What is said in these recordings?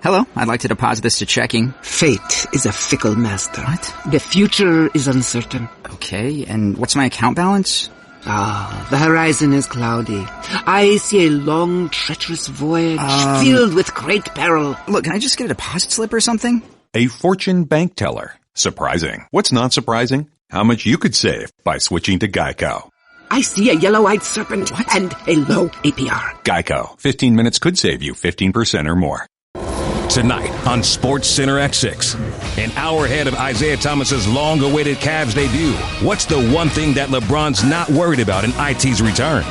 Hello, I'd like to deposit this to checking. Fate is a fickle master. What? The future is uncertain. Okay, and what's my account balance? The horizon is cloudy. I see a long, treacherous voyage filled with great peril. Look, can I just get a deposit slip or something? A fortune bank teller. Surprising. What's not surprising? How much you could save by switching to Geico. I see a yellow-eyed serpent and a low APR. Geico. 15 minutes could save you 15% or more. Tonight on Sports Center X6, an hour ahead of Isaiah Thomas's long-awaited Cavs debut. What's the one thing that LeBron's not worried about in IT's return?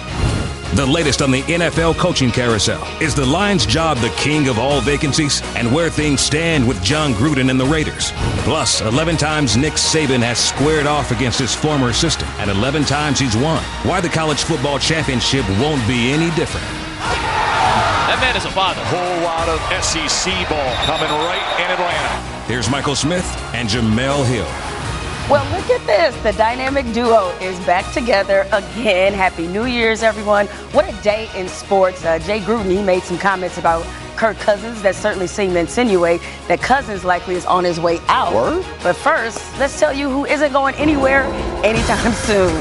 The latest on the NFL coaching carousel. Is the Lions' job the king of all vacancies? And where things stand with John Gruden and the Raiders. Plus, 11 times Nick Saban has squared off against his former assistant, and 11 times he's won. Why the college football championship won't be any different. That man is a father. Whole lot of SEC ball coming right in Atlanta. Here's Michael Smith and Jemele Hill. Well, look at this. The dynamic duo is back together again. Happy New Year's, everyone. What a day in sports. Jay Gruden, he made some comments about Kirk Cousins that certainly seem to insinuate that Cousins likely is on his way out. Word? But first, let's tell you who isn't going anywhere anytime soon.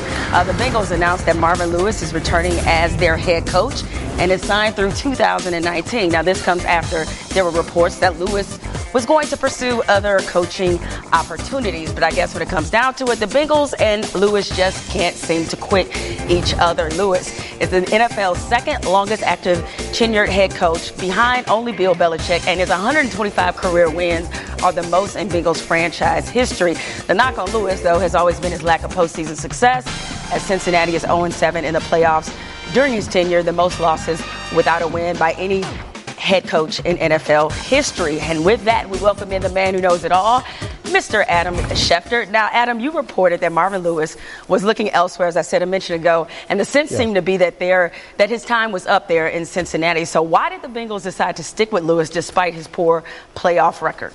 The Bengals announced that Marvin Lewis is returning as their head coach and is signed through 2019. Now, this comes after there were reports that Lewis was going to pursue other coaching opportunities. But I guess when it comes down to it, the Bengals and Lewis just can't seem to quit each other. Lewis is the NFL's second longest active tenured head coach behind only Bill Belichick, and his 125 career wins are the most in Bengals franchise history. The knock on Lewis, though, has always been his lack of postseason success, as Cincinnati is 0-7 in the playoffs during his tenure, the most losses without a win by any head coach in NFL history. And with that, we welcome in the man who knows it all, Mr. Adam Schefter. Now, Adam, you reported that Marvin Lewis was looking elsewhere, as I said a minute ago, and the sense seemed to be that his time was up there in Cincinnati. So why did the Bengals decide to stick with Lewis despite his poor playoff record?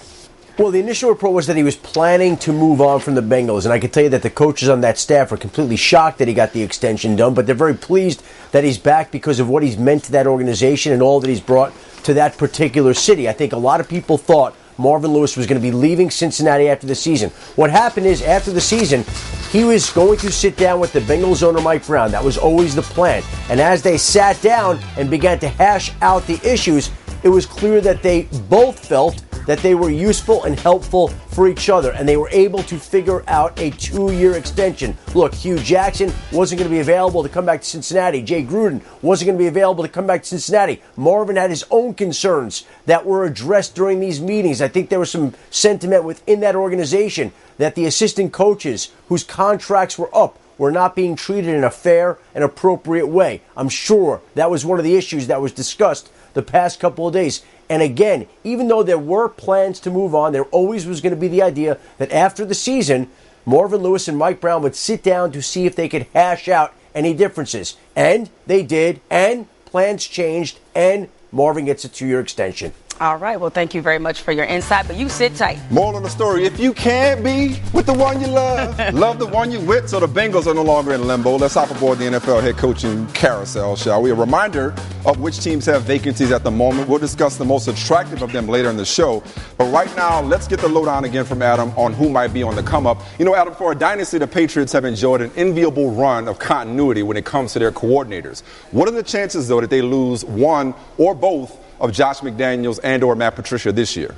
Well, the initial report was that he was planning to move on from the Bengals, and I can tell you that the coaches on that staff were completely shocked that he got the extension done, but they're very pleased that he's back because of what he's meant to that organization and all that he's brought to that particular city. I think a lot of people thought Marvin Lewis was going to be leaving Cincinnati after the season. What happened is, after the season, he was going to sit down with the Bengals owner, Mike Brown. That was always the plan. And as they sat down and began to hash out the issues, it was clear that they both felt that they were useful and helpful for each other, and they were able to figure out a 2-year extension. Look, Hugh Jackson wasn't going to be available to come back to Cincinnati. Jay Gruden wasn't going to be available to come back to Cincinnati. Marvin had his own concerns that were addressed during these meetings. I think there was some sentiment within that organization that the assistant coaches whose contracts were up were not being treated in a fair and appropriate way. I'm sure that was one of the issues that was discussed the past couple of days. And again, even though there were plans to move on, there always was going to be the idea that after the season, Marvin Lewis and Mike Brown would sit down to see if they could hash out any differences. And they did, and plans changed, and Marvin gets a 2-year extension. All right. Well, thank you very much for your insight, but you sit tight. Moral of the story, if you can't be with the one you love, love the one you with. So the Bengals are no longer in limbo. Let's hop aboard the NFL head coaching carousel, shall we? A reminder of which teams have vacancies at the moment. We'll discuss the most attractive of them later in the show. But right now, let's get the lowdown again from Adam on who might be on the come up. You know, Adam, for a dynasty, the Patriots have enjoyed an enviable run of continuity when it comes to their coordinators. What are the chances, though, that they lose one or both of Josh McDaniels and or Matt Patricia this year?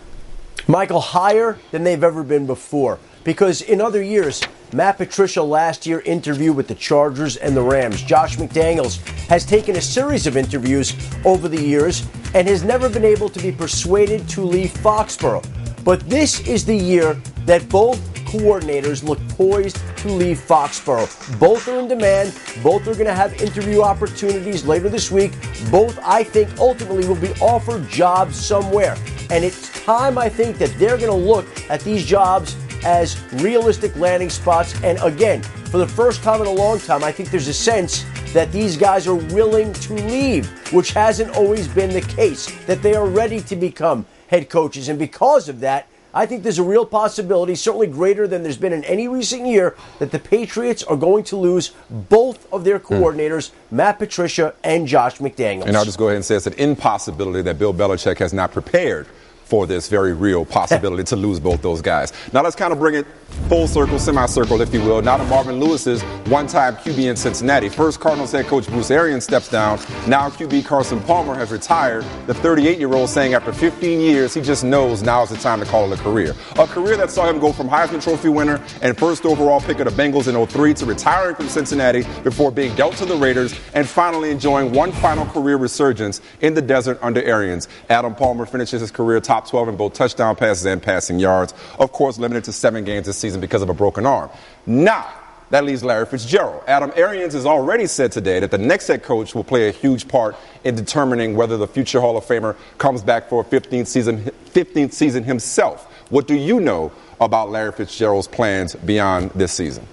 Michael, higher than they've ever been before. Because in other years, Matt Patricia last year interviewed with the Chargers and the Rams. Josh McDaniels has taken a series of interviews over the years and has never been able to be persuaded to leave Foxborough. But this is the year that both coordinators look poised to leave Foxborough. Both are in demand. Both are going to have interview opportunities later this week. Both, I think, ultimately will be offered jobs somewhere. And it's time, I think, that they're going to look at these jobs as realistic landing spots. And again, for the first time in a long time, I think there's a sense that these guys are willing to leave, which hasn't always been the case, that they are ready to become head coaches. And because of that, I think there's a real possibility, certainly greater than there's been in any recent year, that the Patriots are going to lose both of their coordinators, Matt Patricia and Josh McDaniels. And I'll just go ahead and say it's an impossibility that Bill Belichick has not prepared for this very real possibility to lose both those guys. Now let's kind of bring it full circle, semicircle, if you will. Now to Marvin Lewis's one-time QB in Cincinnati. First, Cardinals head coach Bruce Arians steps down. Now QB Carson Palmer has retired. The 38-year-old saying after 15 years, he just knows now is the time to call it a career. A career that saw him go from Heisman Trophy winner and first overall pick of the Bengals in 2003 to retiring from Cincinnati before being dealt to the Raiders and finally enjoying one final career resurgence in the desert under Arians. Adam Palmer finishes his career top 12 in both touchdown passes and passing yards. Of course, limited to 7 games this season because of a broken arm. Now, that leaves Larry Fitzgerald. Adam Arians has already said today that the next head coach will play a huge part in determining whether the future Hall of Famer comes back for a 15th season himself. What do you know about Larry Fitzgerald's plans beyond this season?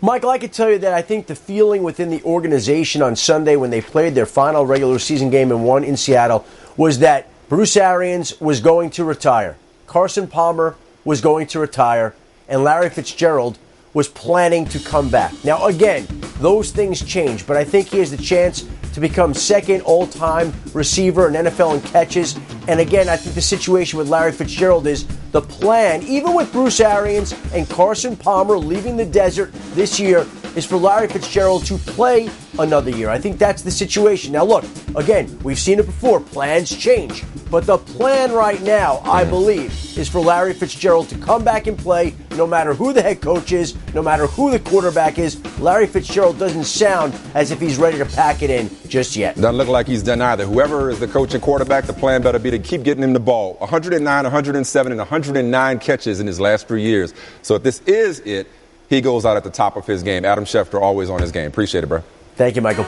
Michael, I can tell you that I think the feeling within the organization on Sunday when they played their final regular season game and won in Seattle was that Bruce Arians was going to retire. Carson Palmer was going to retire. And Larry Fitzgerald was planning to come back. Now, again, those things change, but I think he has the chance to become second all-time receiver in NFL in catches. And again, I think the situation with Larry Fitzgerald is the plan, even with Bruce Arians and Carson Palmer leaving the desert this year, is for Larry Fitzgerald to play another year. I think that's the situation. Now, look, again, we've seen it before. Plans change. But the plan right now, I believe, is for Larry Fitzgerald to come back and play no matter who the head coach is, no matter who the quarterback is. Larry Fitzgerald doesn't sound as if he's ready to pack it in just yet. Doesn't look like he's done either. Whoever is the coach and quarterback, the plan better be to keep getting him the ball. 109, 107, and 109 catches in his last 3 years. So if this is it, he goes out at the top of his game. Adam Schefter, always on his game. Appreciate it, bro. Thank you, Michael.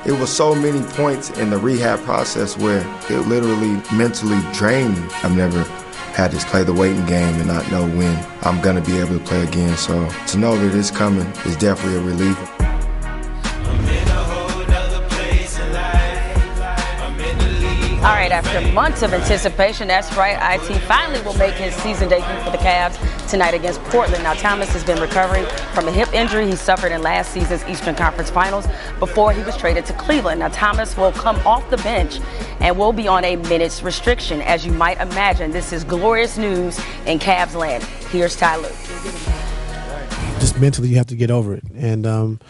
It was so many points in the rehab process where it literally mentally drained me. I've never had to play the waiting game and not know when I'm going to be able to play again. So to know that it's coming is definitely a relief. All right, after months of anticipation, that's right, IT finally will make his season debut for the Cavs tonight against Portland. Now, Thomas has been recovering from a hip injury he suffered in last season's Eastern Conference Finals before he was traded to Cleveland. Now, Thomas will come off the bench and will be on a minutes restriction. As you might imagine, this is glorious news in Cavs land. Here's Ty Lue. Just mentally, you have to get over it. And I've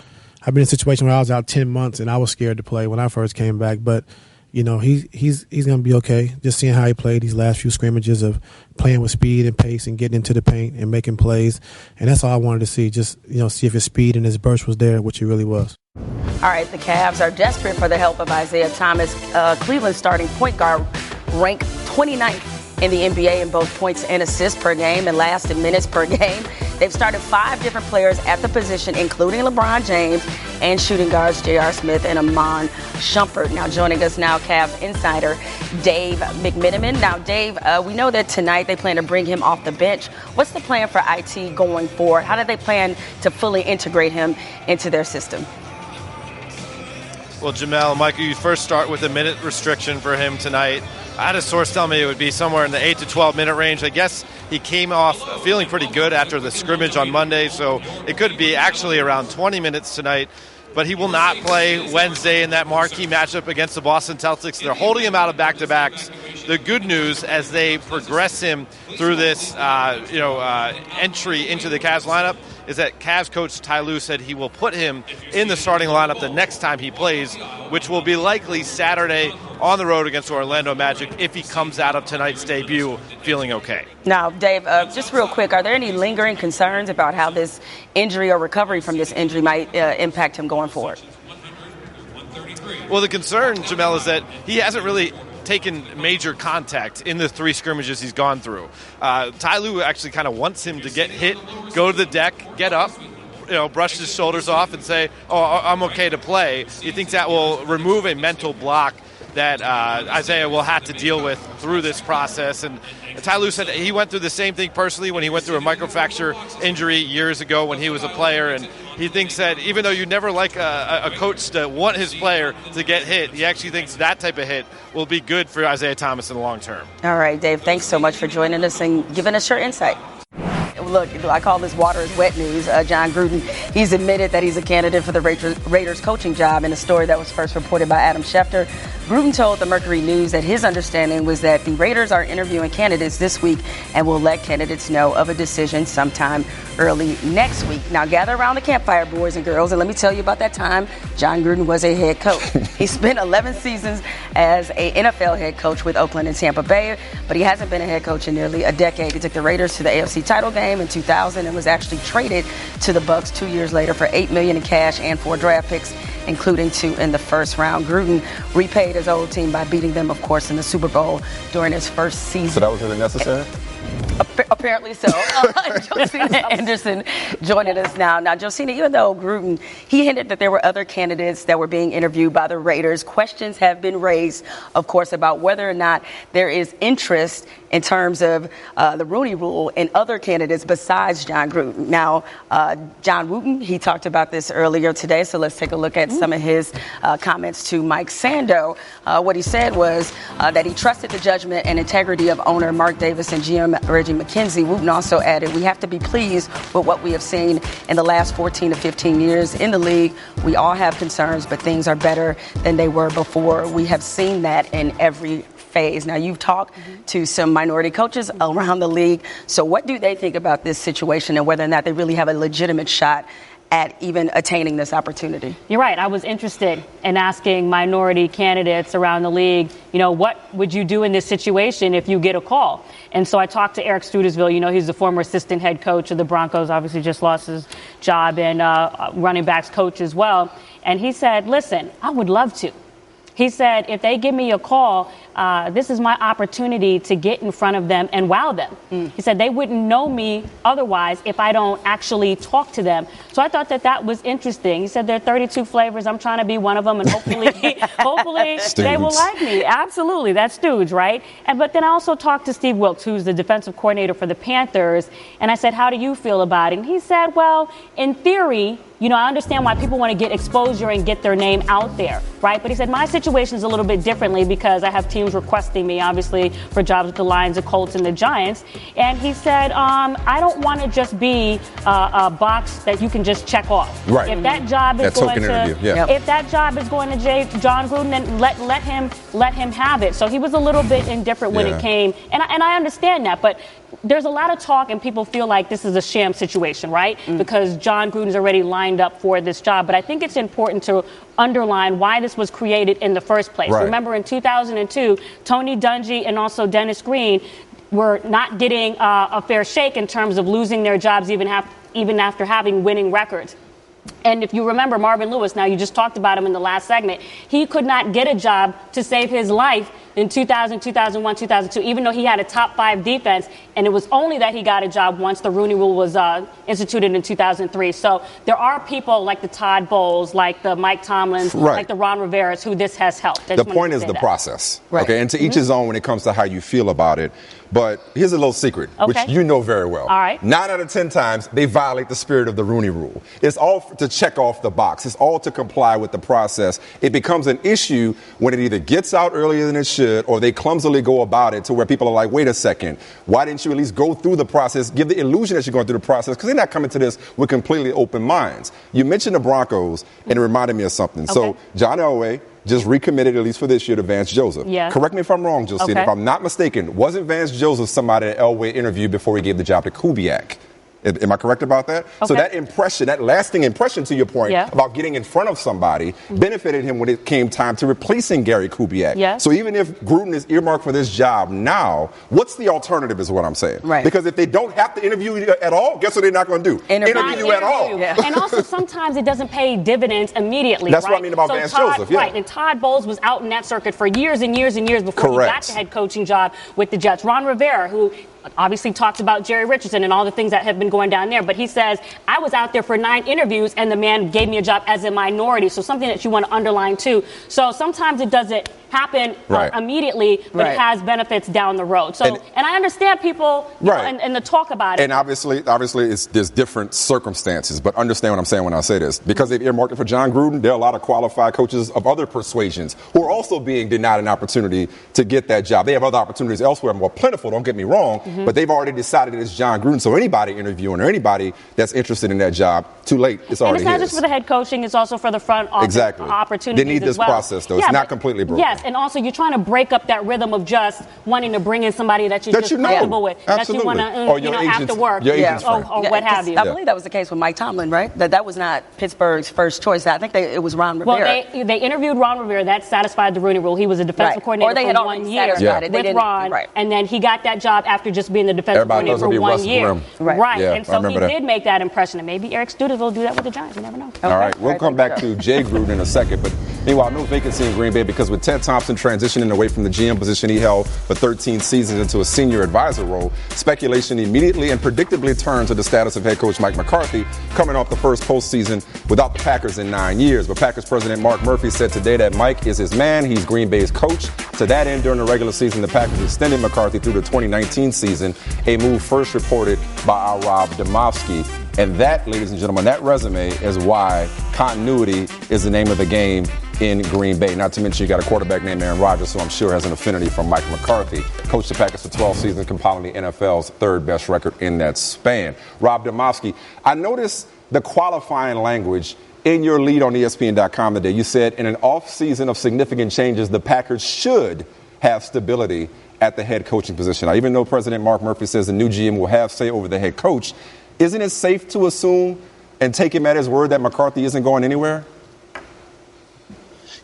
been in a situation where I was out 10 months and I was scared to play when I first came back, but you know, he's going to be okay. Just seeing how he played these last few scrimmages of playing with speed and pace and getting into the paint and making plays. And that's all I wanted to see, just, you know, see if his speed and his burst was there, which he really was. All right, the Cavs are desperate for the help of Isaiah Thomas. Cleveland's starting point guard ranked 29th in the NBA in both points and assists per game and last in minutes per game. They've started 5 different players at the position, including LeBron James and shooting guards J.R. Smith and Amon Shumpert. Now joining us now, Cavs insider Dave McMenamin. Now, Dave, we know that tonight they plan to bring him off the bench. What's the plan for IT going forward? How do they plan to fully integrate him into their system? Well, Jemele, Michael, you first start with a minute restriction for him tonight. I had a source tell me it would be somewhere in the 8 to 12 minute range. I guess he came off feeling pretty good after the scrimmage on Monday, so it could be actually around 20 minutes tonight. But he will not play Wednesday in that marquee matchup against the Boston Celtics. They're holding him out of back-to-backs. The good news, as they progress him through this, entry into the Cavs lineup, is that Cavs coach Ty Lue said he will put him in the starting lineup the next time he plays, which will be likely Saturday on the road against Orlando Magic if he comes out of tonight's debut feeling okay. Now, Dave, just real quick, are there any lingering concerns about how this injury or recovery from this injury might impact him going forward? Well, the concern, Jemele, is that he hasn't really taken major contact in the 3 scrimmages he's gone through. Ty Lue actually kind of wants him to get hit, go to the deck, get up, brush his shoulders off and say, oh, I'm okay to play. He thinks that will remove a mental block that Isaiah will have to deal with through this process. And Ty Lue said he went through the same thing personally when he went through a microfracture injury years ago when he was a player. And he thinks that even though you never like a coach to want his player to get hit, he actually thinks that type of hit will be good for Isaiah Thomas in the long term. All right, Dave, thanks so much for joining us and giving us your insight. Look, I call this water is wet news. John Gruden, he's admitted that he's a candidate for the Raiders coaching job in a story that was first reported by Adam Schefter. Gruden told the Mercury News that his understanding was that the Raiders are interviewing candidates this week and will let candidates know of a decision sometime early next week. Now, gather around the campfire, boys and girls, and let me tell you about that time John Gruden was a head coach. He spent 11 seasons as an NFL head coach with Oakland and Tampa Bay, but he hasn't been a head coach in nearly a decade. He took the Raiders to the AFC title game in 2000 and was actually traded to the Bucs 2 years later for $8 million in cash and 4 draft picks, including 2 in the first round. Gruden repaid his old team by beating them, of course, in the Super Bowl during his first season. So that was really necessary? Apparently so. Josina Anderson joining us now. Now, Josina, even though Gruden, he hinted that there were other candidates that were being interviewed by the Raiders, questions have been raised, of course, about whether or not there is interest in terms of the Rooney Rule in other candidates besides John Gruden. Now, John Wooten, he talked about this earlier today, so let's take a look at some of his comments to Mike Sando. What he said was that he trusted the judgment and integrity of owner Mark Davis and GM Reggie McKenzie. Wooten also added, we have to be pleased with what we have seen in the last 14 to 15 years in the league. We all have concerns, but things are better than they were before. We have seen that in every phase. Now, you've talked to some minority coaches around the league. So what do they think about this situation and whether or not they really have a legitimate shot at even attaining this opportunity? You're right. I was interested in asking minority candidates around the league, what would you do in this situation if you get a call? And so I talked to Eric Studesville. He's the former assistant head coach of the Broncos, obviously just lost his job, and running backs coach as well. And he said, listen, I would love to. He said, if they give me a call, this is my opportunity to get in front of them and wow them. He said they wouldn't know me otherwise if I don't actually talk to them. So I thought that was interesting. He said there are 32 flavors. I'm trying to be one of them, and hopefully they will like me. Absolutely. That's Stooge, right? But then I also talked to Steve Wilkes, who's the defensive coordinator for the Panthers, and I said, how do you feel about it? And he said, well, in theory, I understand why people want to get exposure and get their name out there, right? But he said, my situation is a little bit differently because I have teams requesting me, obviously, for jobs with the Lions, the Colts, and the Giants. And he said, I don't want to just be a box that you can just check off. Right. If that job is if that job is going to John Gruden, then let him have it. So he was a little bit indifferent when it came, and I understand that, but there's a lot of talk and people feel like this is a sham situation, right? Because John Gruden's already lined up for this job. But I think it's important to underline why this was created in the first place. Right. Remember, in 2002, Tony Dungy and also Dennis Green were not getting a fair shake in terms of losing their jobs even after having winning records. And if you remember Marvin Lewis, now you just talked about him in the last segment, he could not get a job to save his life in 2000, 2001, 2002, even though he had a top 5 defense. And it was only that he got a job once the Rooney Rule was instituted in 2003. So there are people like the Todd Bowles, like the Mike Tomlins, like the Ron Rivera's, who this has helped. The point is the process. Right. Okay, and to each his own when it comes to how you feel about it. But here's a little secret, which you know very well. All right. 9 out of 10 times, they violate the spirit of the Rooney Rule. It's all to check off the box. It's all to comply with the process. It becomes an issue when it either gets out earlier than it should or they clumsily go about it to where people are like, wait a second, why didn't you at least go through the process, give the illusion that you're going through the process, because they're not coming to this with completely open minds. You mentioned the Broncos, and it reminded me of something. Okay. So John Elway just recommitted, at least for this year, to Vance Joseph. Yeah. Correct me if I'm wrong, Joseph. If I'm not mistaken, wasn't Vance Joseph somebody that Elway interviewed before he gave the job to Kubiak? Am I correct about that? Okay. So that impression, that lasting impression, to your point, about getting in front of somebody, benefited him when it came time to replacing Gary Kubiak. Yeah. So even if Gruden is earmarked for this job now, what's the alternative is what I'm saying. Right. Because if they don't have to interview you at all, guess what they're not going to do? Interview you at all. Yeah. And also sometimes it doesn't pay dividends immediately. That's what I mean about Vance Joseph. Yeah. Right. And Todd Bowles was out in that circuit for years and years and years before he got the head coaching job with the Jets. Ron Rivera, who obviously talks about Jerry Richardson and all the things that have been going down there. But he says, I was out there for 9 interviews and the man gave me a job as a minority. So something that you want to underline, too. So sometimes it doesn't happen immediately, but it has benefits down the road. So, and I understand people and the talk about it. And obviously, there's different circumstances. But understand what I'm saying when I say this. Because they've earmarked it for John Gruden, there are a lot of qualified coaches of other persuasions who are also being denied an opportunity to get that job. They have other opportunities elsewhere, more plentiful, don't get me wrong. But they've already decided it's John Gruden. So anybody interviewing or anybody that's interested in that job, too late. It's already his. And it's not just for the head coaching. It's also for the front office opportunities They need this as well. process, though. It's not completely broken. Yes, and also you're trying to break up that rhythm of just wanting to bring in somebody that you're just comfortable with, Absolutely. that you want to, after work, or what have you. I believe that was the case with Mike Tomlin, right? That was not Pittsburgh's first choice. I think it was Ron Rivera. Well, they interviewed Ron Rivera. That satisfied the Rooney Rule. He was a defensive coordinator for 1 year with Ron, and then he got that job after just being the defensive coordinator for 1 year. Right. Yeah, and so he did make that impression, and maybe Eric Studis will do that with the Giants. You never know. All right, we'll come back to Jay Gruden in a second, but meanwhile, no vacancy in Green Bay because with Ted Thompson transitioning away from the GM position he held for 13 seasons into a senior advisor role, speculation immediately and predictably turned to the status of head coach Mike McCarthy coming off the first postseason without the Packers in 9 years. But Packers president Mark Murphy said today that Mike is his man. He's Green Bay's coach. To that end, during the regular season, the Packers extended McCarthy through the 2019 season, a move first reported by our Rob Demovsky. And that, ladies and gentlemen, that resume is why continuity is the name of the game in Green Bay. Not to mention you got a quarterback named Aaron Rodgers, who I'm sure has an affinity for Mike McCarthy. Coached the Packers for 12 seasons, compiling the NFL's third best record in that span. Rob Demovsky, I noticed the qualifying language in your lead on ESPN.com today. You said in an off-season of significant changes, the Packers should have stability at the head coaching position. Now, even though President Mark Murphy says the new GM will have say over the head coach, isn't it safe to assume and take him at his word that McCarthy isn't going anywhere?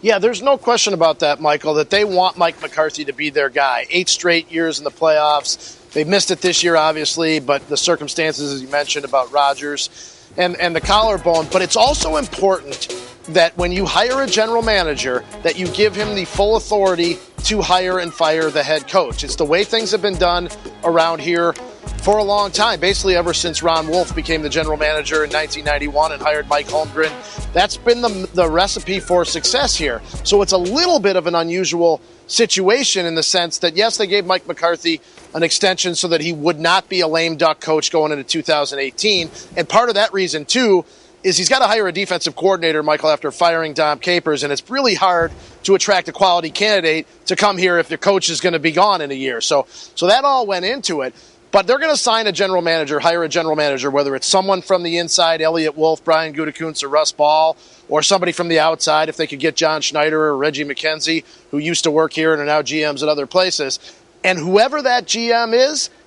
Yeah, there's no question about that, Michael, that they want Mike McCarthy to be their guy. 8 straight years in the playoffs. They missed it this year, obviously, but the circumstances, as you mentioned, about Rodgers and the collarbone. But it's also important that when you hire a general manager, that you give him the full authority to hire and fire the head coach. It's the way things have been done around here for a long time, basically ever since Ron Wolf became the general manager in 1991 and hired Mike Holmgren. That's been the recipe for success here. So it's a little bit of an unusual situation in the sense that, yes, they gave Mike McCarthy an extension so that he would not be a lame duck coach going into 2018. And part of that reason, too, is he's got to hire a defensive coordinator, Michael, after firing Dom Capers, and it's really hard to attract a quality candidate to come here if the coach is going to be gone in a year. So that all went into it. But they're going to sign a general manager, hire a general manager, whether it's someone from the inside, Elliott Wolf, Brian Gutekunst, or Russ Ball, or somebody from the outside, if they could get John Schneider or Reggie McKenzie, who used to work here and are now GMs at other places. And whoever that GM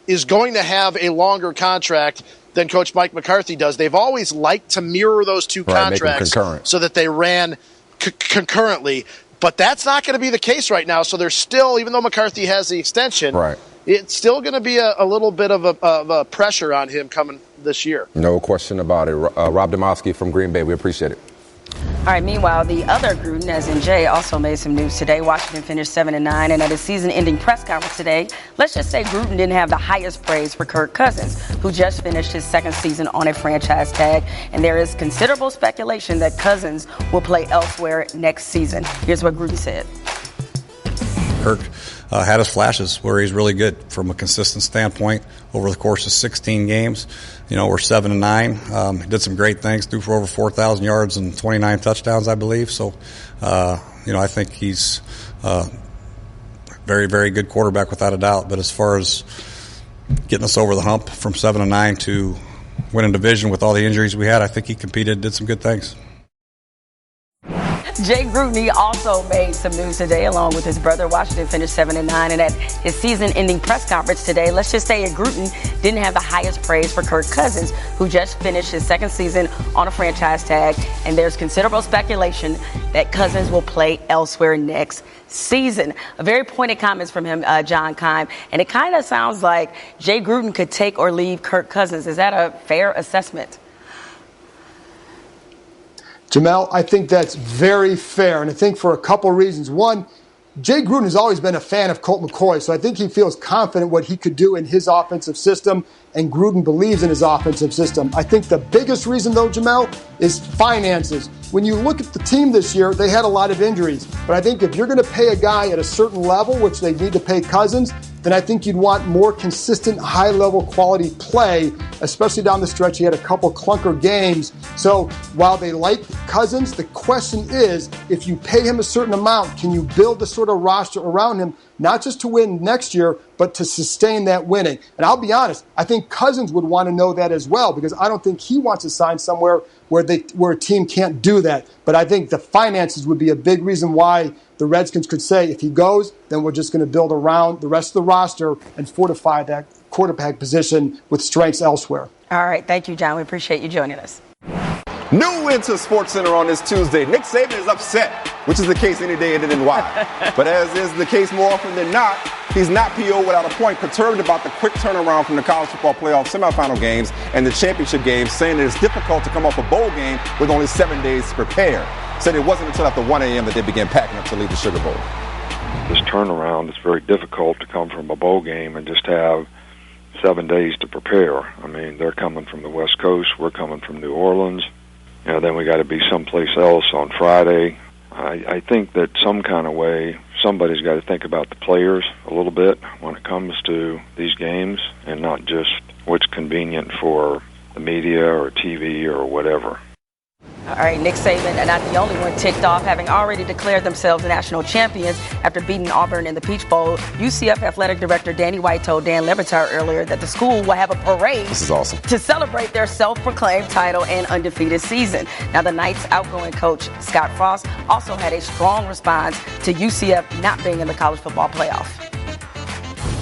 is going to have a longer contract than Coach Mike McCarthy does. They've always liked to mirror those two contracts so that they ran concurrently. But that's not going to be the case right now. So there's still, even though McCarthy has the extension, it's still going to be a little bit of a pressure on him coming this year. No question about it. Rob Demovsky from Green Bay, we appreciate it. All right, meanwhile, the other Gruden, as in Jay, also made some news today. Washington finished 7-9, and at his season-ending press conference today, let's just say Gruden didn't have the highest praise for Kirk Cousins, who just finished his second season on a franchise tag. And there is considerable speculation that Cousins will play elsewhere next season. Here's what Gruden said. Kirk had his flashes where he's really good from a consistent standpoint over the course of 16 games. You know, we're 7-9. He did some great things, threw for over 4,000 yards and 29 touchdowns, I believe. So, I think he's a very, very good quarterback without a doubt. But as far as getting us over the hump from 7-9 to winning division with all the injuries we had, I think he competed, did some good things. Jay Gruden also made some news today along with his brother. Washington finished 7-9, and at his season-ending press conference today, let's just say Gruden didn't have the highest praise for Kirk Cousins, who just finished his second season on a franchise tag, and there's considerable speculation that Cousins will play elsewhere next season. A very pointed comments from him, John Keim, and it kind of sounds like Jay Gruden could take or leave Kirk Cousins. Is that a fair assessment? Jemele, I think that's very fair, and I think for a couple reasons. One, Jay Gruden has always been a fan of Colt McCoy, so I think he feels confident what he could do in his offensive system, and Gruden believes in his offensive system. I think the biggest reason, though, Jemele, is finances. When you look at the team this year, they had a lot of injuries, but I think if you're going to pay a guy at a certain level, which they need to pay Cousins, then I think you'd want more consistent, high-level quality play, especially down the stretch. He had a couple clunker games. So while they like Cousins, the question is, if you pay him a certain amount, can you build the sort of roster around him, not just to win next year, but to sustain that winning? And I'll be honest, I think Cousins would want to know that as well, because I don't think he wants to sign somewhere where a team can't do that. But I think the finances would be a big reason why the Redskins could say, if he goes, then we're just going to build around the rest of the roster and fortify that quarterback position with strengths elsewhere. All right. Thank you, John. We appreciate you joining us. New into SportsCenter on this Tuesday. Nick Saban is upset, which is the case any day other than why. But as is the case more often than not, he's not PO without a point, perturbed about the quick turnaround from the college football playoff semifinal games and the championship games, saying that it's difficult to come off a bowl game with only 7 days to prepare. Said it wasn't until after 1 a.m. that they began packing up to leave the Sugar Bowl. This turnaround, it's very difficult to come from a bowl game and just have 7 days to prepare. I mean, they're coming from the West Coast. We're coming from New Orleans. You know, then we got to be someplace else on Friday. I think that some kind of way somebody's got to think about the players a little bit when it comes to these games, and not just what's convenient for the media or TV or whatever. All right, Nick Saban, not the only one ticked off, having already declared themselves national champions after beating Auburn in the Peach Bowl. UCF Athletic Director Danny White told Dan Le Batard earlier that the school will have a parade This is awesome. to celebrate their self-proclaimed title and undefeated season. Now, the Knights' outgoing coach, Scott Frost, also had a strong response to UCF not being in the college football playoff.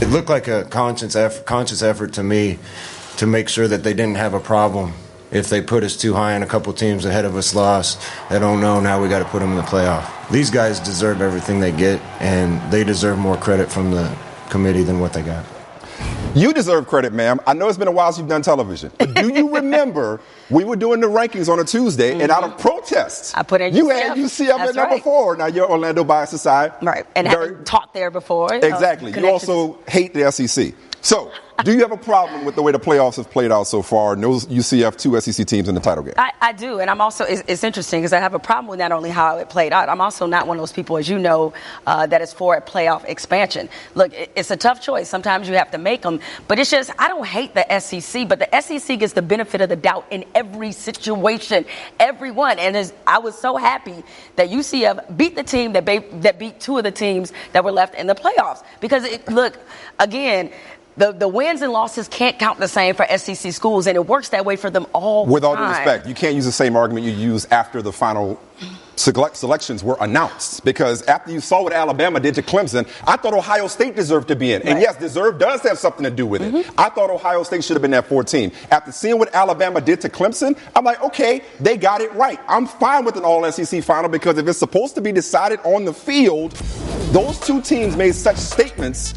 It looked like a conscious effort to me to make sure that they didn't have a problem. If they put us too high and a couple teams ahead of us lost, they don't know now we got to put them in the playoff. These guys deserve everything they get, and they deserve more credit from the committee than what they got. You deserve credit, ma'am. I know it's been a while since you've done television. But do you remember we were doing the rankings on a Tuesday, and out of protest, I put in you UCF. had UCF That's at number right. 4. Now, you're Orlando bias aside. Right, and having taught there before. Exactly. You also hate the SEC. So, do you have a problem with the way the playoffs have played out so far? No UCF, 2 SEC teams in the title game. I do, and I'm also, it's interesting because I have a problem with not only how it played out, I'm also not one of those people, as you know, that is for a playoff expansion. Look, it's a tough choice. Sometimes you have to make them, but it's just, I don't hate the SEC, but the SEC gets the benefit of the doubt in every situation, everyone. And I was so happy that UCF beat the team that beat 2 of the teams that were left in the playoffs. Because, look, again, the wins and losses can't count the same for SEC schools, and it works that way for them all the time. With all due respect, you can't use the same argument you used after the final selections were announced. Because after you saw what Alabama did to Clemson, I thought Ohio State deserved to be in. And yes, deserve does have something to do with it. I thought Ohio State should have been that 14. After seeing what Alabama did to Clemson, I'm like, okay, they got it right. I'm fine with an all-SEC final, because if it's supposed to be decided on the field, those 2 teams made such statements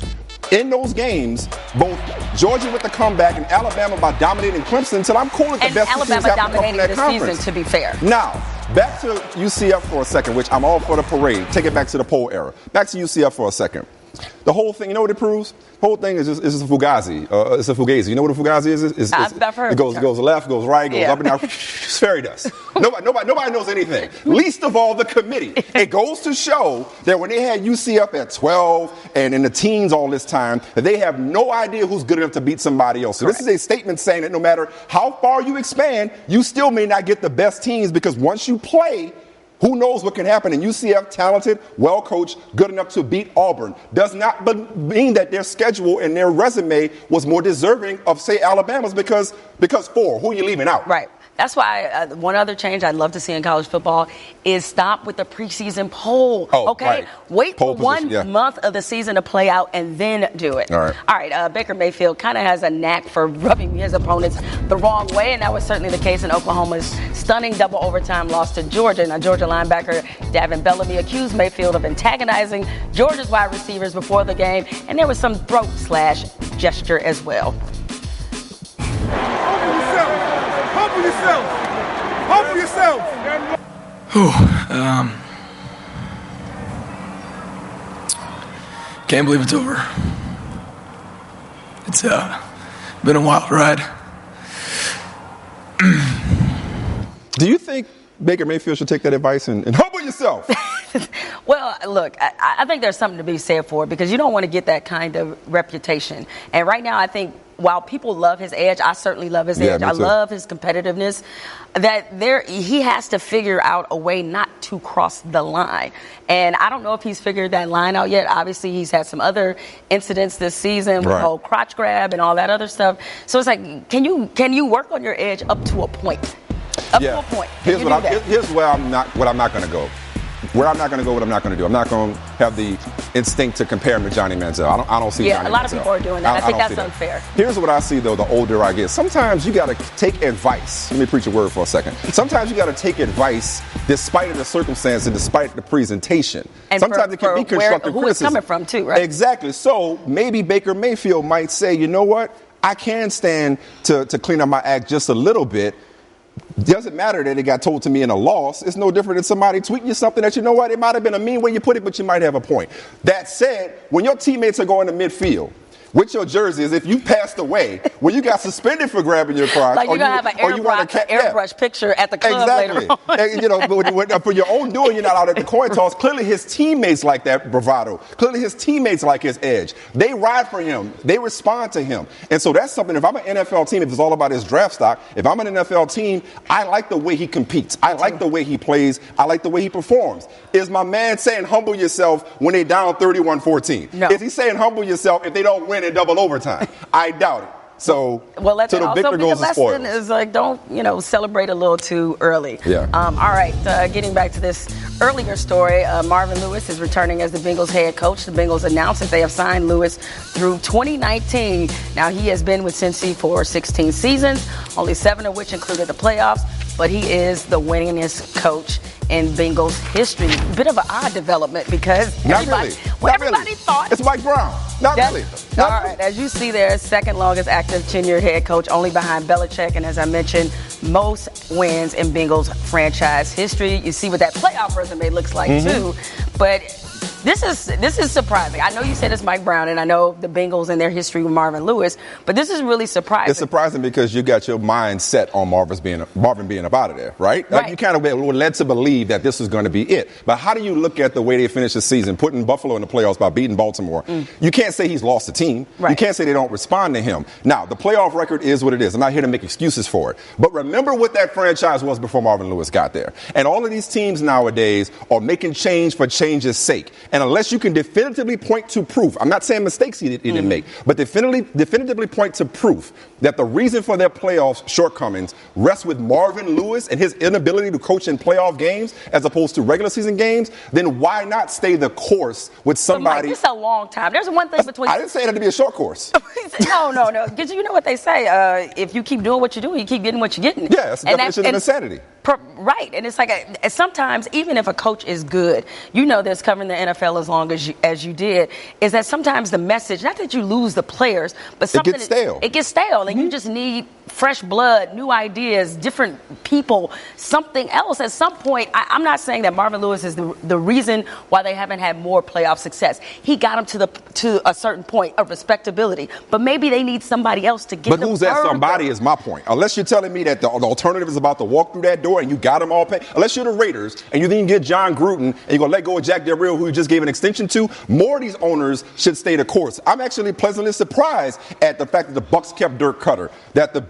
in those games, both Georgia with the comeback and Alabama by dominating Clemson, until I'm cool with the best Alabama teams have to come from dominating that this conference. season, to be fair. Now, back to UCF for a second, which I'm all for the parade. Take it back to the poll era. Back to UCF for a second. The whole thing, you know what it proves? The whole thing is just a fugazi. It's a fugazi. You know what a fugazi is? I've heard it goes left, goes right, goes up and down. It's fairy dust. Nobody knows anything. Least of all the committee. It goes to show that when they had UCF at 12 and in the teens all this time, that they have no idea who's good enough to beat somebody else. So this is a statement saying that no matter how far you expand, you still may not get the best teams, because once you play, who knows what can happen? And UCF, talented, well-coached, good enough to beat Auburn, does not mean that their schedule and their resume was more deserving of, say, Alabama's, because who are you leaving out? Right. That's why one other change I'd love to see in college football is stop with the preseason poll. Okay? Right. Wait Poll for position, one month of the season to play out and then do it. All right. Baker Mayfield kind of has a knack for rubbing his opponents the wrong way, and that was certainly the case in Oklahoma's stunning double overtime loss to Georgia. Now, Georgia linebacker Davin Bellamy accused Mayfield of antagonizing Georgia's wide receivers before the game, and there was some throat slash gesture as well. Humble yourself. Can't believe it's over. It's been a wild ride. Do you think Baker Mayfield should take that advice and humble yourself? Well, look, I think there's something to be said for it, because you don't want to get that kind of reputation. And right now, I think while people love his edge, I certainly love his edge. I love his competitiveness. He has to figure out a way not to cross the line. And I don't know if he's figured that line out yet. Obviously, he's had some other incidents this season with the whole crotch grab and all that other stuff. So it's like, can you work on your edge up to a point? To a point. Here's where I'm not going to go. Where I'm not going to go, what I'm not going to do. I'm not going to have the instinct to compare him to Johnny Manziel. I don't see Johnny Manziel. Yeah, a lot of people are doing that. I think that's unfair. Here's what I see, though, the older I get. Sometimes you got to take advice. Let me preach a word for a second. Sometimes you got to take advice despite of the circumstance and despite the presentation. And sometimes it can be constructive criticism. Who it's coming from, too, right? Exactly. So maybe Baker Mayfield might say, you know what? I can stand to clean up my act just a little bit. Doesn't matter that it got told to me in a loss. It's no different than somebody tweeting you something that, you know what, it might have been a mean way you put it, but you might have a point. That said, when your teammates are going to midfield with your jersey, as if you passed away, when you got suspended for grabbing your crotch, like you're going to have an airbrush picture at the club later on. And, you know, for your own doing, you're not out at the coin toss. Clearly his teammates like that bravado. Clearly his teammates like his edge. They ride for him. They respond to him. And so that's something, if I'm an NFL team, if it's all about his draft stock, if I'm an NFL team, I like the way he competes. I like the way he plays. I like the way he performs. Is my man saying humble yourself when they down 31-14? No. Is he saying humble yourself if they don't win in double overtime? I doubt it. So, let so that the victor goes the spoils. Is like, don't, celebrate a little too early. Yeah. All right, getting back to this earlier story, Marvin Lewis is returning as the Bengals head coach. The Bengals announced that they have signed Lewis through 2019. Now, he has been with Cincy for 16 seasons, only 7 of which included the playoffs, but he is the winningest coach in Bengals history. Bit of an odd development because everybody thought it's Mike Brown. Not really. All right, as you see there, second longest active tenured head coach, only behind Belichick, and as I mentioned, most wins in Bengals franchise history. You see what that playoff resume looks like too, but this is surprising. I know you said it's Mike Brown, and I know the Bengals and their history with Marvin Lewis, but this is really surprising. It's surprising because you got your mind set on Marvin being up out of there, right? You kind of were led to believe that this was going to be it. But how do you look at the way they finished the season, putting Buffalo in the playoffs by beating Baltimore? You can't say he's lost the team. Right. You can't say they don't respond to him. Now, the playoff record is what it is. I'm not here to make excuses for it. But remember what that franchise was before Marvin Lewis got there. And all of these teams nowadays are making change for change's sake. And unless you can definitively point to proof, I'm not saying mistakes he didn't make, but definitively point to proof that the reason for their playoff shortcomings rests with Marvin Lewis and his inability to coach in playoff games as opposed to regular season games, then why not stay the course with somebody? It's a long time. There's one thing between. I didn't say it had to be a short course. No. Because you know what they say. If you keep doing what you're doing, you keep getting what you're getting. Yeah, that's the definition of insanity. Right. And it's like sometimes, even if a coach is good, that's covering the NFL as long as you did, is that sometimes the message, not that you lose the players, but something. It gets stale. And you just need fresh blood, new ideas, different people, something else. At some point, I'm not saying that Marvin Lewis is the reason why they haven't had more playoff success. He got them to a certain point of respectability. But maybe they need somebody else to get them. But who's that somebody is my point. Unless you're telling me that the alternative is about to walk through that door and you got them all paid. Unless you're the Raiders and you then get John Gruden and you're going to let go of Jack Del Rio, who you just gave an extension to, more of these owners should stay the course. I'm actually pleasantly surprised at the fact that the Bucs kept Dirk Cutter, that the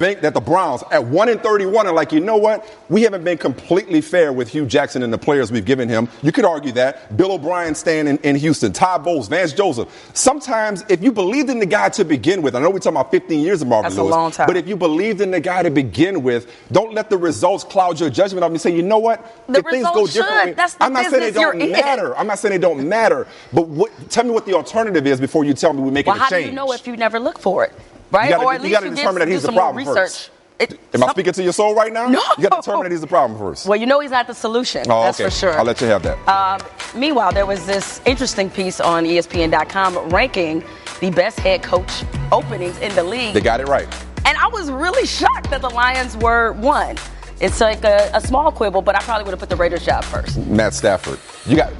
Browns at 1-31 are like, you know what? We haven't been completely fair with Hugh Jackson and the players we've given him. You could argue that. Bill O'Brien staying in Houston, Todd Bowles, Vance Joseph. Sometimes if you believed in the guy to begin with, I know we're talking about 15 years of Marvin Lewis. That's a long time. But if you believed in the guy to begin with, don't let the results cloud your judgment of him and say, you know what? If things go differently, I'm not saying they don't matter. I'm not saying they don't matter. But tell me what the alternative is before you tell me we're making a change. How do you know if you never look for it? Right? You got to determine that he's the problem first. Am I speaking to your soul right now? No. You got to determine that he's the problem first. Well, he's not the solution. Oh, that's okay. for sure. I'll let you have that. Meanwhile, there was this interesting piece on ESPN.com ranking the best head coach openings in the league. They got it right. And I was really shocked that the Lions were one. It's like a small quibble, but I probably would have put the Raiders job first. Matt Stafford. You got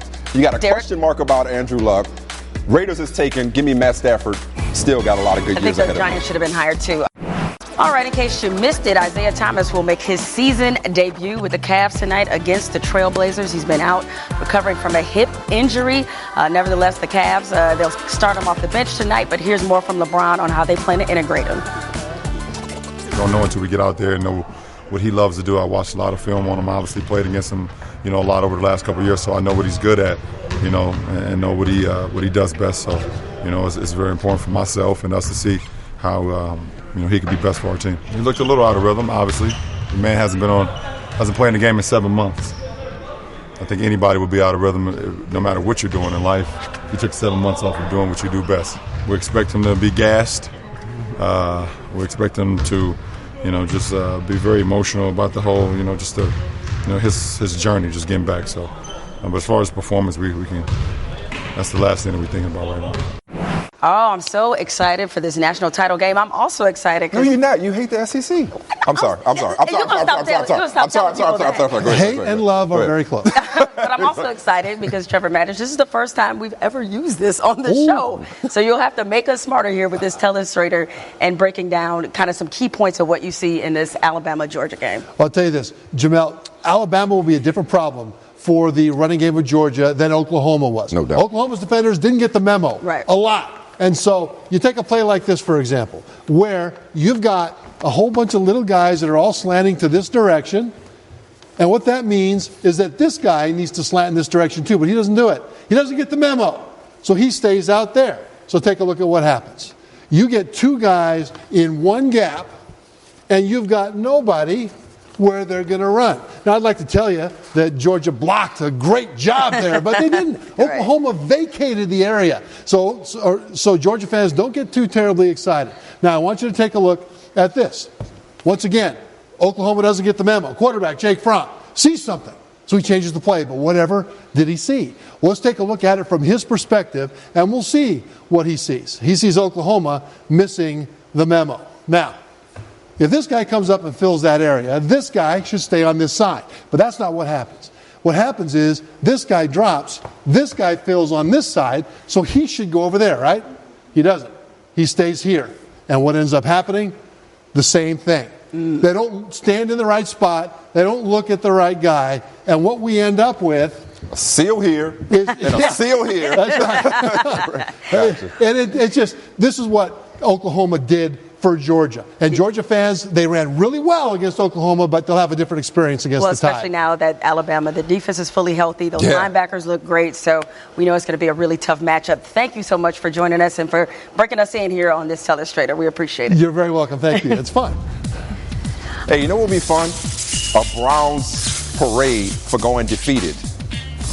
a question mark about Andrew Luck. Raiders is taken. Give me Matt Stafford. Still got a lot of good years ahead of him. I think the Giants should have been hired too. All right, in case you missed it, Isaiah Thomas will make his season debut with the Cavs tonight against the Trailblazers. He's been out recovering from a hip injury. Nevertheless, the Cavs, they'll start him off the bench tonight, but here's more from LeBron on how they plan to integrate him. don't know until we get out there and know what he loves to do. I watched a lot of film on him. I obviously played against him, a lot over the last couple of years, so I know what he's good at, and know what he does best. So, it's very important for myself and us to see how he could be best for our team. He looked a little out of rhythm, obviously. The man hasn't played the game in 7 months. I think anybody would be out of rhythm no matter what you're doing in life. If you took 7 months off of doing what you do best. We expect him to be gassed. We expect him to, just be very emotional about the whole, his journey, just getting back. So, but as far as performance, we can. That's the last thing that we're thinking about right now. Oh, I'm so excited for this national title game. I'm also excited. No, you're not. You hate the SEC. I'm sorry. Hate and love are very close. But I'm also excited because, Trevor Maddich, this is the first time we've ever used this on the show. So you'll have to make us smarter here with this telestrator and breaking down kind of some key points of what you see in this Alabama-Georgia game. Well, I'll tell you this, Jemele, Alabama will be a different problem for the running game of Georgia than Oklahoma was. No doubt. Oklahoma's defenders didn't get the memo a lot. And so you take a play like this, for example, where you've got a whole bunch of little guys that are all slanting to this direction. And what that means is that this guy needs to slant in this direction too, but he doesn't do it. He doesn't get the memo. So he stays out there. So take a look at what happens. You get two guys in one gap, and you've got nobody where they're going to run. Now, I'd like to tell you that Georgia blocked a great job there, but they didn't. Oklahoma vacated the area. So Georgia fans, don't get too terribly excited. Now, I want you to take a look at this. Once again, Oklahoma doesn't get the memo. Quarterback Jake Fromm sees something, so he changes the play. But whatever did he see? Well, let's take a look at it from his perspective, and we'll see what he sees. He sees Oklahoma missing the memo. Now, if this guy comes up and fills that area, this guy should stay on this side. But that's not what happens. What happens is this guy drops, this guy fills on this side, so he should go over there, right? He doesn't. He stays here. And what ends up happening? The same thing. They don't stand in the right spot. They don't look at the right guy. And what we end up with... a seal here and a seal here. That's right. And it's just, this is what Oklahoma did for Georgia. And Georgia fans, they ran really well against Oklahoma, but they'll have a different experience against the Tide. Especially now that Alabama, the defense is fully healthy. Those linebackers look great, so we know it's going to be a really tough matchup. Thank you so much for joining us and for breaking us in here on this telestrator. We appreciate it. You're very welcome. Thank you. It's fun. Hey, you know what would be fun? A Browns parade for going defeated.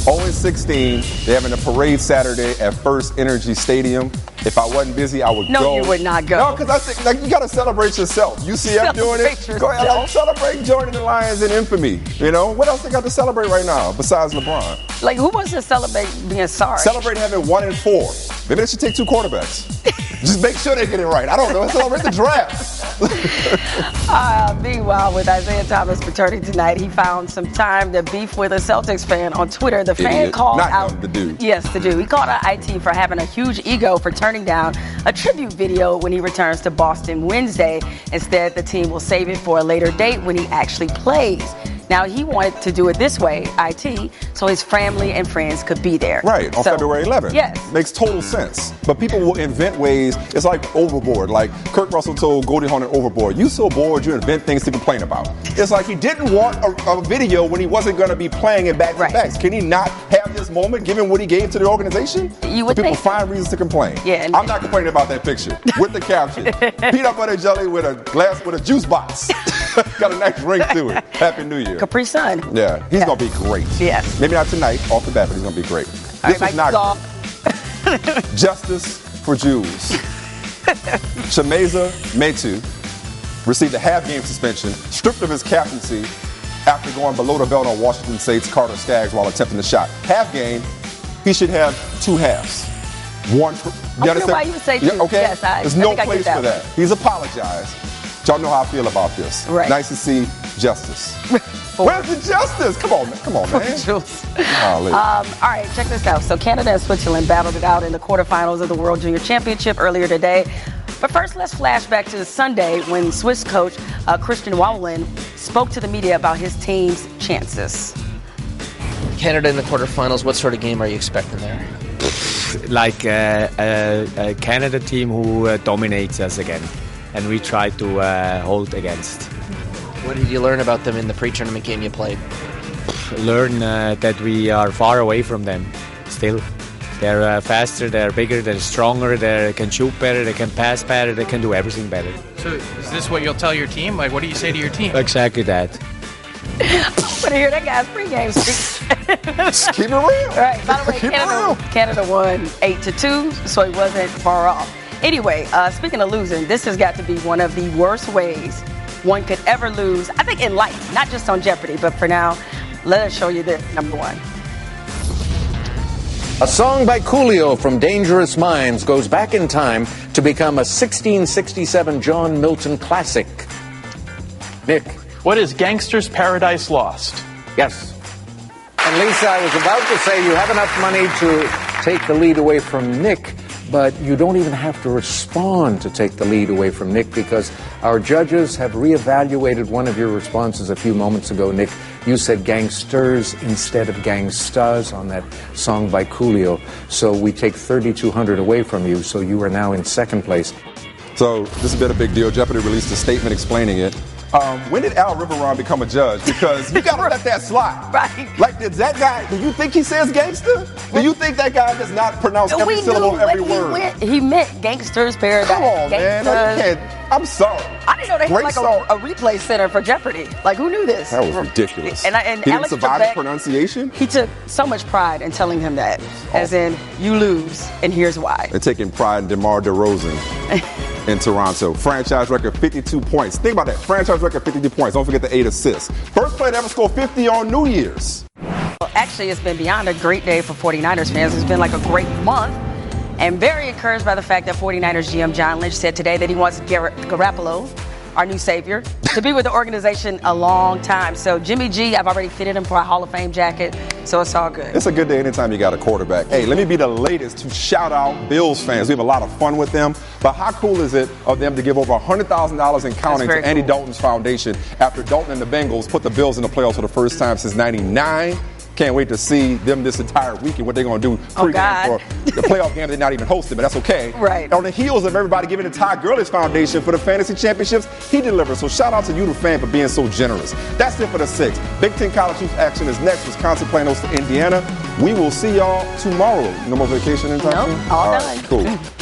0-16, they're having a parade Saturday at First Energy Stadium. If I wasn't busy, I would go. No, you would not go. No, because I think you got to celebrate yourself. UCF doing it. Go ahead, celebrate joining the Lions in infamy. What else they got to celebrate right now besides LeBron? Like, who wants to celebrate being sorry? Celebrate having 1-4. Maybe they should take 2 quarterbacks. Just make sure they get it right. I don't know. Celebrate the draft. Meanwhile, with Isaiah Thomas returning tonight, he found some time to beef with a Celtics fan on Twitter. The fan called out the dude. Yes, the dude. He called out IT for having a huge ego for turning down a tribute video when he returns to Boston Wednesday. Instead, the team will save it for a later date when he actually plays. Now, he wanted to do it this way, IT, so his family and friends could be there. Right, on February 11th. Yes. Makes total sense. But people will invent ways. It's like Overboard. Like Kurt Russell told Goldie Hawn in Overboard, you so bored you invent things to complain about. It's like he didn't want a video when he wasn't going to be playing in back-to-backs. Can he not have this moment given what he gave to the organization? You would people find reasons to complain. Yeah, I'm not complaining about that picture with the caption. Peanut butter and jelly with a juice box. Got a nice ring to it. Happy New Year. Capri Sun. Yeah, he's going to be great. Yes. Maybe not tonight, off the bat, but he's going to be great. This was not great. Justice for Jews. Shemeza Metu received a half-game suspension, stripped of his captaincy after going below the belt on Washington State's Carter Skaggs while attempting the shot. Half game, he should have 2 halves. One. I don't know why you would say 2. Okay. Yes, there's no place for that. He's apologized. Y'all know how I feel about this. Right. Nice to see justice. Where's the justice? Come on, man. All right, check this out. So Canada and Switzerland battled it out in the quarterfinals of the World Junior Championship earlier today. But first, let's flash back to Sunday when Swiss coach Christian Wallin spoke to the media about his team's chances. Canada in the quarterfinals, what sort of game are you expecting there? Like a Canada team who dominates us again. and we try to hold against. What did you learn about them in the pre-tournament game you played? Learn that we are far away from them still. They're faster, they're bigger, they're stronger, they can shoot better, they can pass better, they can do everything better. So is this what you'll tell your team? Like, what do you say to your team? Exactly that. Want to hear that guy's pregame speech? Keep it real. Right. By the way, Canada won 8-2, so he wasn't far off. Anyway, speaking of losing, this has got to be one of the worst ways one could ever lose, I think, in life, not just on Jeopardy. But for now, let us show you this, number one. A song by Coolio from Dangerous Minds goes back in time to become a 1667 John Milton classic. Nick. What is Gangster's Paradise Lost? Yes. And Lisa, I was about to say you have enough money to take the lead away from Nick, but you don't even have to respond to take the lead away from Nick because our judges have reevaluated one of your responses a few moments ago, Nick. You said gangsters instead of gangstas on that song by Coolio. So we take $3,200 away from you, so you are now in second place. So this has been a big deal. Jeopardy released a statement explaining it. When did Al Riveron become a judge? Because you got to let that slide. Right. Like, does that guy, do you think he says gangster? Do you think that guy does not pronounce every syllable, every word? He meant Gangster's Paradise. Come on, man. No, you can't. I'm sorry. I didn't know they had like a replay center for Jeopardy. Like, who knew this? That was ridiculous. And he didn't Alex survive Trebek, his pronunciation? He took so much pride in telling him that. As in, you lose, and here's why. They're taking pride in DeMar DeRozan in Toronto. Franchise record, 52 points. Think about that. Franchise record, 52 points. Don't forget the 8 assists. First player to ever score 50 on New Year's. Well, actually, it's been beyond a great day for 49ers fans. It's been like a great month. And very encouraged by the fact that 49ers GM John Lynch said today that he wants Garoppolo, our new savior, to be with the organization a long time. So Jimmy G, I've already fitted him for a Hall of Fame jacket, so it's all good. It's a good day anytime you got a quarterback. Hey, let me be the latest to shout out Bills fans. We have a lot of fun with them. But how cool is it of them to give over $100,000 in counting to Andy Dalton's foundation after Dalton and the Bengals put the Bills in the playoffs for the first time since '99? Can't wait to see them this entire weekend, what they're going to do pregame for the playoff game they're not even hosting, but that's okay. Right. On the heels of everybody giving it to Ty Gurley's foundation for the fantasy championships, he delivers. So shout out to you, the fan, for being so generous. That's it for the 6. Big Ten College Hoops action is next. Wisconsin playing host to Indiana. We will see y'all tomorrow. No more vacation anytime soon? All right, done. cool.